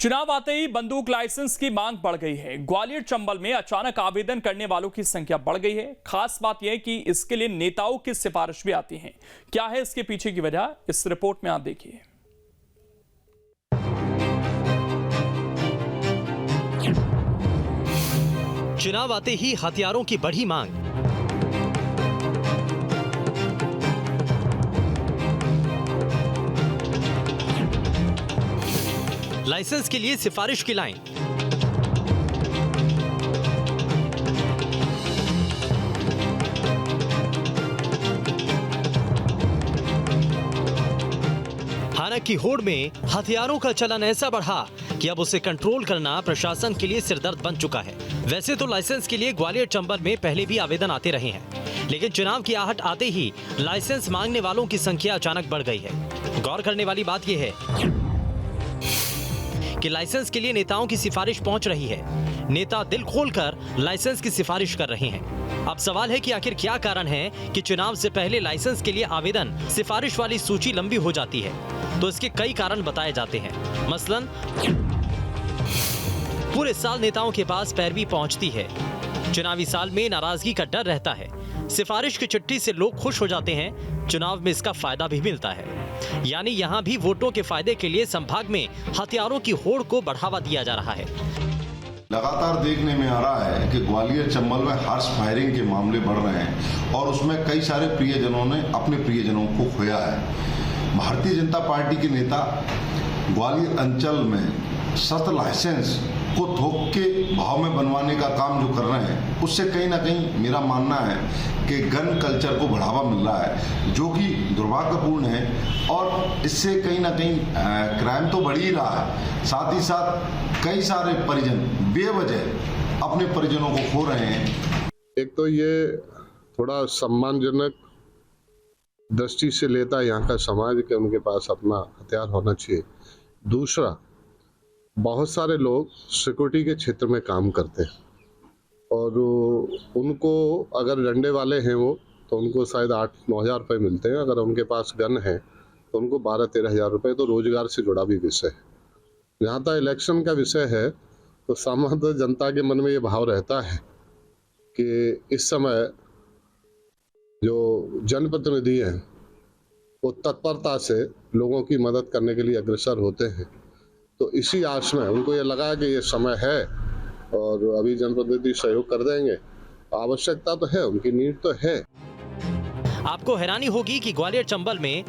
चुनाव आते ही बंदूक लाइसेंस की मांग बढ़ गई है। ग्वालियर चंबल में अचानक आवेदन करने वालों की संख्या बढ़ गई है। खास बात यह है कि इसके लिए नेताओं की सिफारिश भी आती है। क्या है इसके पीछे की वजह, इस रिपोर्ट में आप देखिए। चुनाव आते ही हथियारों की बढ़ी मांग। लाइसेंस के लिए सिफारिश की लाइन। हाना की होड़ में हथियारों का चलन ऐसा बढ़ा कि अब उसे कंट्रोल करना प्रशासन के लिए सिरदर्द बन चुका है। वैसे तो लाइसेंस के लिए ग्वालियर चंबल में पहले भी आवेदन आते रहे हैं, लेकिन चुनाव की आहट आते ही लाइसेंस मांगने वालों की संख्या अचानक बढ़ गई है। गौर करने वाली बात यह है कि लाइसेंस के लिए नेताओं की सिफारिश पहुंच रही है। नेता दिल खोलकर लाइसेंस की सिफारिश कर रहे हैं। अब सवाल है कि आखिर क्या कारण है कि चुनाव से पहले लाइसेंस के लिए आवेदन सिफारिश वाली सूची लंबी हो जाती है। तो इसके कई कारण बताए जाते हैं। मसलन पूरे साल नेताओं के पास पैरवी पहुंचती है। चुनावी साल में नाराजगी का डर रहता है। सिफारिश की चिट्ठी से लोग खुश हो जाते हैं, चुनाव में इसका फायदा भी मिलता है। यानी यहाँ भी वोटों के फायदे के लिए संभाग में हथियारों की होड़ को बढ़ावा दिया जा रहा है। लगातार देखने में आ रहा है कि ग्वालियर चंबल में हार्श फायरिंग के मामले बढ़ रहे हैं और उसमें कई सारे प्रियजनों ने अपने प्रियजनों को खोया है। भारतीय जनता पार्टी के नेता ग्वालियर अंचल में शस्त्र लाइसेंस को थोक के भाव में बनवाने का काम जो कर रहे हैं, उससे कहीं ना कहीं मेरा मानना है कि गन कल्चर को बढ़ावा मिल रहा है, जो कि दुर्भाग्यपूर्ण है। और इससे कहीं ना कहीं क्राइम तो बढ़ ही रहा है, साथ ही साथ कई सारे परिजन बेवजह अपने परिजनों को खो रहे हैं। एक तो ये थोड़ा सम्मानजनक दृष्टि से लेता है यहाँ का समाज कि उनके पास अपना हथियार होना चाहिए। दूसरा, बहुत सारे लोग सिक्योरिटी के क्षेत्र में काम करते हैं और उनको अगर डंडे वाले हैं वो, तो उनको शायद 8-9 हज़ार रुपये मिलते हैं। अगर उनके पास गन है तो उनको 12-13 हज़ार रुपये। तो रोजगार से जुड़ा भी विषय है। जहाँ तक इलेक्शन का विषय है तो सामान्य जनता के मन में ये भाव रहता है कि इस समय जो जनप्रतिनिधि हैं वो तत्परता से लोगों की मदद करने के लिए अग्रसर होते हैं। तो इसी आश में उनको ये लगा कि ये समय है और अभी जनप्रतिनिधि सहयोग कर देंगे। आवश्यकता तो है, उनकी नीड तो है। आपको हैरानी होगी कि ग्वालियर चंबल में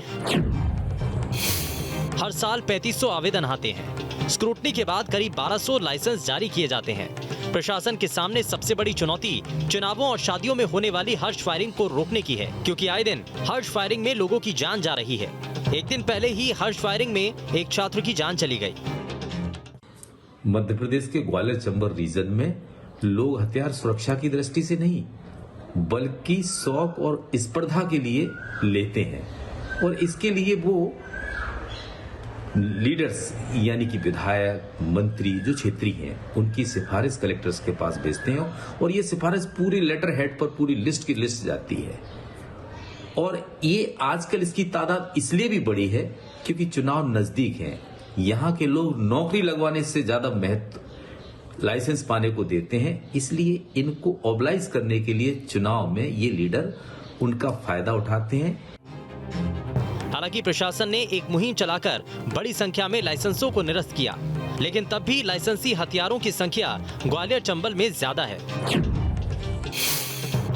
हर साल 3500 आवेदन आते हैं। स्क्रूटनी के बाद करीब 1200 लाइसेंस जारी किए जाते हैं। प्रशासन के सामने सबसे बड़ी चुनौती चुनावों और शादियों में होने वाली हर्ष फायरिंग को रोकने की है, क्योंकि आए दिन हर्ष फायरिंग में लोगों की जान जा रही है। एक दिन पहले ही हर्ष फायरिंग में एक छात्र की जान चली गई। मध्य प्रदेश के ग्वालियर चंबल रीजन में लोग हथियार सुरक्षा की दृष्टि से नहीं, बल्कि शौक और स्पर्धा के लिए लेते हैं और इसके लिए वो लीडर्स यानी कि विधायक, मंत्री जो क्षेत्रीय हैं, उनकी सिफारिश कलेक्टर्स के पास भेजते हैं और ये सिफारिश पूरी लेटर हेड पर पूरी लिस्ट की लिस्ट जाती है। और ये आजकल इसकी तादाद इसलिए भी बढ़ी है क्योंकि चुनाव नजदीक है। यहाँ के लोग नौकरी लगवाने से ज्यादा महत्व लाइसेंस पाने को देते हैं, इसलिए इनको ऑबलाइज करने के लिए चुनाव में ये लीडर उनका फायदा उठाते हैं। हालांकि प्रशासन ने एक मुहिम चलाकर बड़ी संख्या में लाइसेंसों को निरस्त किया, लेकिन तब भी लाइसेंसी हथियारों की संख्या ग्वालियर चंबल में ज्यादा है।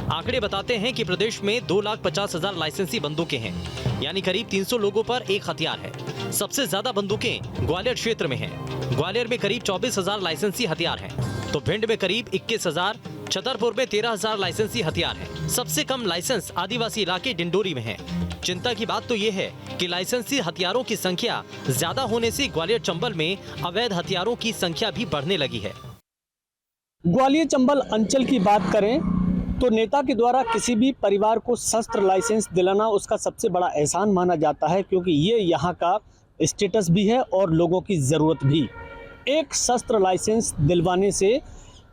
आंकड़े बताते हैं कि प्रदेश में 2,50,000 लाइसेंसी बंदूकें हैं, यानी करीब 300 लोगों पर एक हथियार है। सबसे ज्यादा बंदूकें ग्वालियर क्षेत्र में हैं। ग्वालियर में करीब 24,000 लाइसेंसी हथियार हैं, तो भिंड में करीब 21,000, छतरपुर में 13,000 लाइसेंसी हथियार हैं। सबसे कम लाइसेंस आदिवासी इलाके डिंडोरी में है। चिंता की बात तो ये है कि लाइसेंसी हथियारों की संख्या ज्यादा होने से ग्वालियर चंबल में अवैध हथियारों की संख्या भी बढ़ने लगी है। ग्वालियर चंबल अंचल की बात करें तो नेता के द्वारा किसी भी परिवार को शस्त्र लाइसेंस दिलाना उसका सबसे बड़ा एहसान माना जाता है, क्योंकि ये यहाँ का स्टेटस भी है और लोगों की ज़रूरत भी। एक शस्त्र लाइसेंस दिलवाने से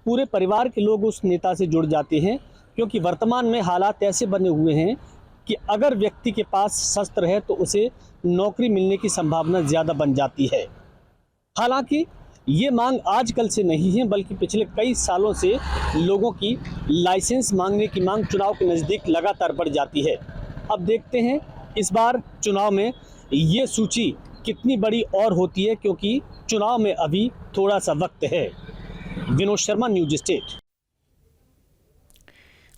पूरे परिवार के लोग उस नेता से जुड़ जाते हैं, क्योंकि वर्तमान में हालात ऐसे बने हुए हैं कि अगर व्यक्ति के पास शस्त्र है तो उसे नौकरी मिलने की संभावना ज़्यादा बन जाती है। हालांकि ये मांग आजकल से नहीं है, बल्कि पिछले कई सालों से लोगों की लाइसेंस मांगने की मांग चुनाव के नज़दीक लगातार बढ़ जाती है। अब देखते हैं इस बार चुनाव में ये सूची कितनी बड़ी और होती है, क्योंकि चुनाव में अभी थोड़ा सा वक्त है। Vinod Sharma, news state.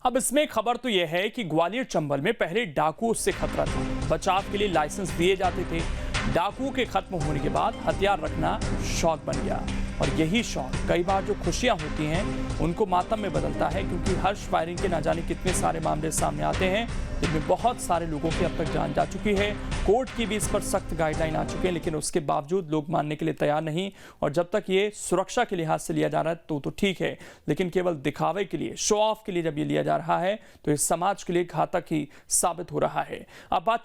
अब इसमें खबर तो यह है कि ग्वालियर चंबल में पहले डाकुओं से खतरा था, बचाव के लिए लाइसेंस दिए जाते थे। डाकुओं के खत्म होने के बाद हथियार रखना शौक बन गया, और यही शौक कई बार जो खुशियां होती हैं उनको मातम में बदलता है, क्योंकि हर्ष फायरिंग के न जाने कितने सारे मामले सामने आते हैं जिनमें बहुत सारे लोगों की अब तक जान जा चुकी है। कोर्ट की भी इस पर सख्त गाइडलाइन आ चुकी है, लेकिन उसके बावजूद लोग मानने के लिए तैयार नहीं। और जब तक ये सुरक्षा के लिहाज से लिया जा रहा है तो ठीक है, लेकिन केवल दिखावे के लिए, शो ऑफ के लिए जब ये लिया जा रहा है तो इस समाज के लिए घातक ही साबित हो रहा है। अब बात